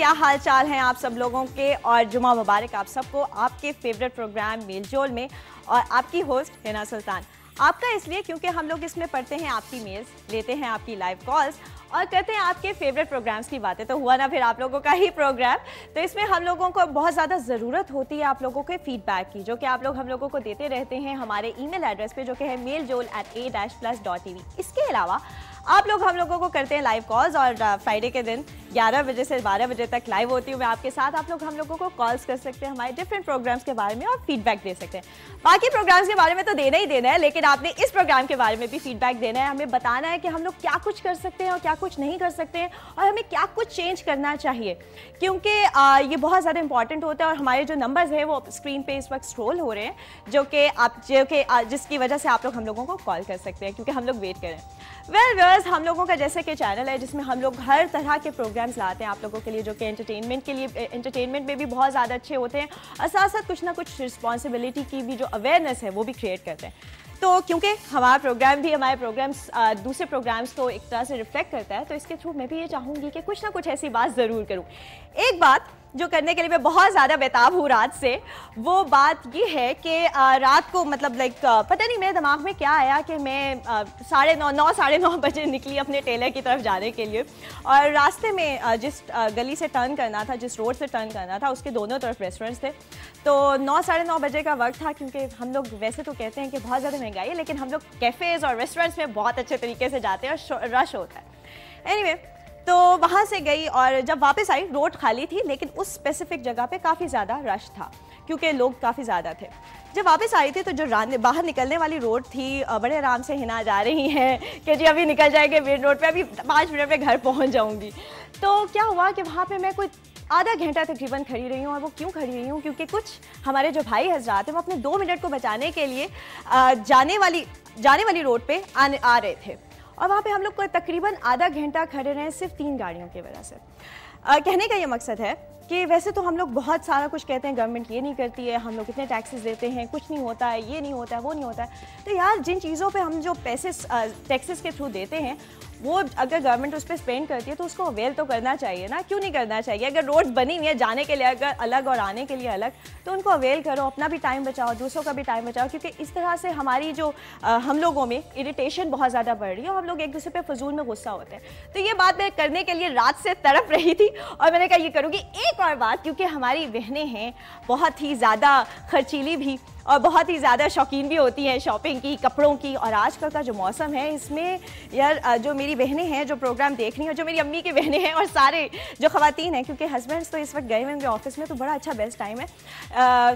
क्या हाल चाल हैं आप सब लोगों के, और जुमा मुबारक आप सबको आपके फेवरेट प्रोग्राम मेलजोल में। और आपकी होस्ट हिना सुल्तान। आपका इसलिए क्योंकि हम लोग इसमें पढ़ते हैं आपकी मेल्स, लेते हैं आपकी लाइव कॉल्स और करते हैं आपके फेवरेट प्रोग्राम्स की बातें। तो हुआ ना फिर आप लोगों का ही प्रोग्राम। तो इसमें हम लोगों को बहुत ज़्यादा ज़रूरत होती है आप लोगों के फीडबैक की, जो कि आप लोग हम लोगों को देते रहते हैं हमारे ईमेल एड्रेस पे, जो कि है mailjoel@a-plus.tv। इसके अलावा आप लोग हम लोगों को करते हैं लाइव कॉल्स, और फ्राइडे के दिन 11 बजे से 12 बजे तक लाइव होती हूँ मैं आपके साथ। आप लोग हम लोगों को कॉल्स कर सकते हैं हमारे डिफरेंट प्रोग्राम्स के बारे में और फीडबैक दे सकते हैं। बाकी प्रोग्राम्स के बारे में तो देना ही देना है, लेकिन आपने इस प्रोग्राम के बारे में भी फीडबैक देना है। हमें बताना है कि हम लोग क्या कुछ कर सकते हैं और क्या कुछ नहीं कर सकते हैं, और हमें क्या कुछ चेंज करना चाहिए, क्योंकि ये बहुत ज़्यादा इंपॉर्टेंट होता है। और हमारे जो नंबर्स हैं वो स्क्रीन पे इस वक्त स्क्रॉल हो रहे हैं, जिसकी वजह से आप लोग हम लोगों को कॉल कर सकते हैं, क्योंकि हम लोग वेट करें। व्यूअर्स, हम लोगों का जैसे कि चैनल है जिसमें हम लोग हर तरह के प्रोग्राम्स लाते हैं आप लोगों के लिए, जो कि एंटरटेनमेंट में भी बहुत ज़्यादा अच्छे होते हैं, और साथ साथ कुछ ना कुछ रिस्पॉन्सिबिलिटी की भी जो अवेयरनेस है वो भी क्रिएट करते हैं। तो क्योंकि हमारा प्रोग्राम भी हमारे प्रोग्राम्स दूसरे प्रोग्राम्स को एक तरह से रिफ्लेक्ट करता है, तो इसके थ्रू मैं भी ये चाहूँगी कि कुछ ना कुछ ऐसी बात ज़रूर करूँ। एक बात जो करने के लिए मैं बहुत ज़्यादा बेताब हूँ रात से, वो बात ये है कि रात को मतलब पता नहीं मेरे दिमाग में क्या आया कि मैं 9:30 बजे निकली अपने टेलर की तरफ जाने के लिए। और रास्ते में जिस गली से टर्न करना था, जिस रोड से टर्न करना था, उसके दोनों तरफ रेस्टोरेंट्स थे। तो 9-9:30 बजे का वक्त था, क्योंकि हम लोग वैसे तो कहते हैं कि बहुत ज़्यादा महंगाई है, लेकिन हम लोग कैफ़ेज़ और रेस्टोरेंट्स में बहुत अच्छे तरीके से जाते हैं और रश होता है। एनीवे, तो वहाँ से गई और जब वापस आई रोड खाली थी, लेकिन उस स्पेसिफिक जगह पे काफ़ी ज़्यादा रश था, क्योंकि लोग काफ़ी ज़्यादा थे। जब वापस आई थी तो जो बाहर निकलने वाली रोड थी, बड़े आराम से हिना जा रही हैं कि जी अभी निकल जाएंगे मेन रोड पे, अभी 5 मिनट में घर पहुँच जाऊँगी। तो क्या हुआ कि वहाँ पर मैं कोई आधा घंटा तकरीबन खड़ी रही हूँ। और वो क्यों खड़ी रही हूँ, क्योंकि कुछ हमारे जो भाई हजरात हैं वो अपने 2 मिनट को बचाने के लिए जाने वाली रोड पे आ रहे थे, और वहाँ पे हम लोग को तकरीबन आधा घंटा खड़े रहे सिर्फ 3 गाड़ियों की वजह से। कहने का ये मकसद है कि वैसे तो हम लोग बहुत सारा कुछ कहते हैं, गवर्नमेंट ये नहीं करती है, हम लोग इतने टैक्सेस देते हैं, कुछ नहीं होता है, ये नहीं होता है, वो नहीं होता है। तो यार, जिन चीज़ों पे हम जो पैसे टैक्सेस के थ्रू देते हैं, वो अगर गवर्नमेंट उस पर स्पेंड करती है तो उसको अवेल तो करना चाहिए ना। क्यों नहीं करना चाहिए? अगर रोड्स बनी हुई है जाने के लिए अगर अलग और आने के लिए अलग, तो उनको अवेल करो, अपना भी टाइम बचाओ, दूसरों का भी टाइम बचाओ, क्योंकि इस तरह से हमारी जो हम लोगों में इरिटेशन बहुत ज़्यादा बढ़ रही है, और हम लोग एक दूसरे पे फजूल में गुस्सा होते हैं। तो ये बात मैं करने के लिए रात से तड़प रही थी, और मैंने कहा ये करूँगी। एक और बात, क्योंकि हमारी बहनें हैं बहुत ही ज़्यादा खर्चीली भी और बहुत ही ज़्यादा शौकीन भी होती हैं शॉपिंग की, कपड़ों की। और आजकल का जो मौसम है, इसमें यार जो मेरी बहनें हैं जो प्रोग्राम देख रही हैं, जो मेरी अम्मी की बहनें हैं और सारे जो ख़वातीन हैं, क्योंकि हस्बैंड्स तो इस वक्त गए हुए होंगे ऑफिस में, तो बड़ा अच्छा बेस्ट टाइम है।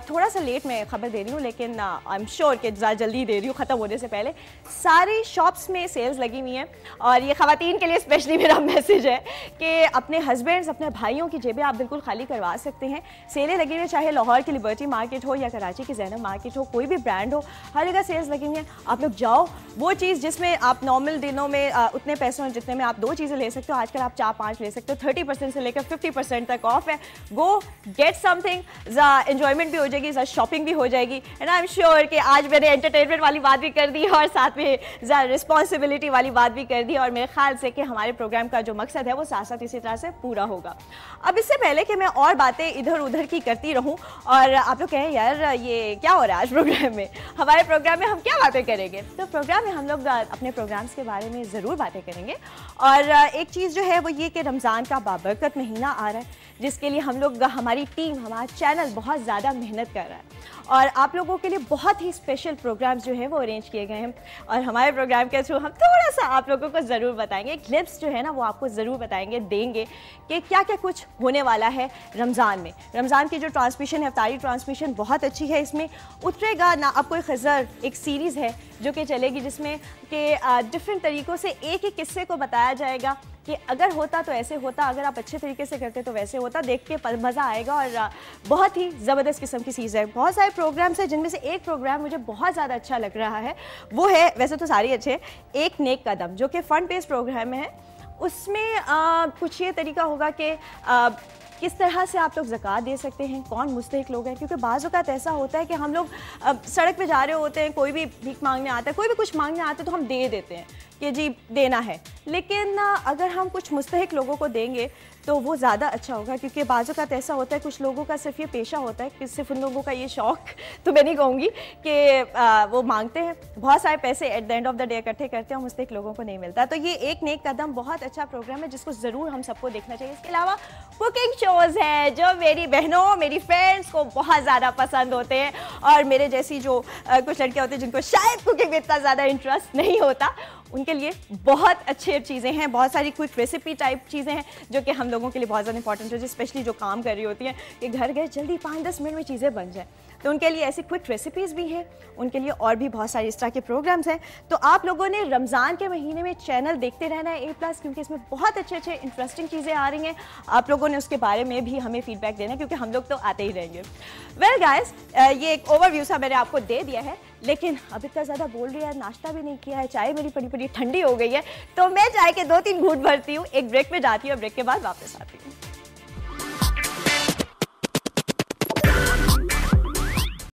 थोड़ा सा लेट मैं खबर दे रही हूँ, लेकिन आई एम श्योर कि जल्दी दे रही हूँ, ख़त्म होने से पहले। सारी शॉप्स में सेल्स लगी हुई हैं, और ये ख़वातीन के लिए स्पेशली मेरा मैसेज है कि अपने हस्बैंड्स, अपने भाइयों की जेबें आप बिल्कुल खाली करवा सकते हैं। सेलें लगी हुई हैं, चाहे लाहौर की लिबर्टी मार्केट हो या कराची की ज़ैनब मार्केट हो, कोई भी ब्रांड हो, हर जगह सेल्स लगी हुई हैं। आप लोग जाओ, वो चीज़ जिसमें आप नॉर्मल दिनों में उतने पैसों जितने में आप 2 चीज़ें ले सकते हो, आजकल आप 4-5 ले सकते हो। 30% से लेकर 50% तक ऑफ है। गो गेट समथिंग, एंजॉयमेंट भी हो जाएगी, शॉपिंग भी हो जाएगी। एंड आई एम श्योर कि आज मैंने एंटरटेनमेंट वाली बात भी कर दी और साथ में रिस्पॉन्सिबिलिटी वाली बात भी कर दी, और मेरे ख्याल से कि हमारे प्रोग्राम का जो मकसद है वो साथ साथ इसी तरह से पूरा होगा। अब इससे पहले कि मैं और बातें इधर उधर की करती रहूँ और आप लोग कहें यार ये क्या हो रहा है आज प्रोग्राम में, हमारे प्रोग्राम में हम क्या बातें करेंगे, तो प्रोग्राम में हम लोग अपने प्रोग्राम्स के बारे में ज़रूर बातें करेंगे। और एक चीज़ जो है वो ये कि रमज़ान का बाबरकत महीना आ रहा है, जिसके लिए हम लोग, हमारी टीम, हमारा चैनल बहुत ज़्यादा मेहनत कर रहा है, और आप लोगों के लिए बहुत ही स्पेशल प्रोग्राम्स जो है वो अरेंज किए गए हैं। और हमारे प्रोग्राम के थ्रू हम थोड़ा सा आप लोगों को ज़रूर बताएंगे, क्लिप्स जो है ना वो आपको ज़रूर बताएंगे, देंगे कि क्या क्या कुछ होने वाला है रमज़ान में। रमज़ान की जो ट्रांसमिशन है, इफ्तारी ट्रांसमिशन बहुत अच्छी है। इसमें उतरेगा ना अब कोई खज़र, एक सीरीज़ है जो कि चलेगी, जिसमें कि डिफरेंट तरीक़ों से एक ही किस्से को बताया जाएगा कि अगर होता तो ऐसे होता, अगर आप अच्छे तरीके से करते तो वैसे होता। देख के मज़ा आएगा, और बहुत ही ज़बरदस्त किस्म की चीज़ है। बहुत सारे प्रोग्राम्स हैं, जिनमें से एक प्रोग्राम मुझे बहुत ज़्यादा अच्छा लग रहा है, वो है, वैसे तो सारे अच्छे, एक नेक कदम, जो कि फंड बेस्ड प्रोग्राम है। उसमें कुछ ये तरीका होगा कि किस तरह से आप लोग ज़कात दे सकते हैं, कौन मुस्तहिक लोग हैं, क्योंकि बाज़ औक़ात ऐसा होता है कि हम लोग सड़क पे जा रहे होते हैं, कोई भी भीख मांगने आता है, कोई भी कुछ मांगने आता है, तो हम दे देते हैं कि जी देना है। लेकिन अगर हम कुछ मुस्तहिक लोगों को देंगे तो वो ज़्यादा अच्छा होगा, क्योंकि बाज़ औक़ात ऐसा होता है कुछ लोगों का सिर्फ ये पेशा होता है कि सिर्फ उन लोगों का ये शौक़ तो मैं नहीं कहूँगी कि वो मांगते हैं बहुत सारे पैसे, at the end of the day इकट्ठे करते हैं, मुस्तक लोगों को नहीं मिलता। तो ये एक नेक कदम, बहुत अच्छा प्रोग्राम है जिसको ज़रूर हम सबको देखना चाहिए। इसके अलावा कुकिंग शोज़ हैं जो मेरी बहनों, मेरी फ्रेंड्स को बहुत ज़्यादा पसंद होते हैं, और मेरे जैसी जो कुछ लड़कियाँ होती हैं जिनको शायद कुकिंग में इतना ज़्यादा इंटरेस्ट नहीं होता, उनके लिए बहुत अच्छी चीज़ें हैं। बहुत सारी क्विक रेसिपी टाइप चीज़ें हैं जो कि हम लोगों के लिए बहुत ज़्यादा इंपॉर्टेंट होती है, स्पेशली जो काम कर रही होती हैं कि घर गए जल्दी 5-10 मिनट में चीज़ें बन जाएँ। तो उनके लिए ऐसी क्विक रेसिपीज़ भी हैं, उनके लिए और भी बहुत सारे इस तरह के प्रोग्राम्स हैं। तो आप लोगों ने रमज़ान के महीने में चैनल देखते रहना है A+, क्योंकि इसमें बहुत अच्छे इंटरेस्टिंग चीज़ें आ रही हैं। आप लोगों ने उसके बारे में भी हमें फीडबैक देना है, क्योंकि हम लोग तो आते ही रहेंगे। वेल गाइस, ये एक ओवरव्यू सा मैंने आपको दे दिया है, लेकिन अब इतना ज़्यादा बोल रही है, नाश्ता भी नहीं किया है, चाय मेरी पड़ी ठंडी हो गई है, तो मैं चाय के 2-3 घूंट भरती हूँ, एक ब्रेक में जाती हूँ, ब्रेक के बाद वापस आती हूँ।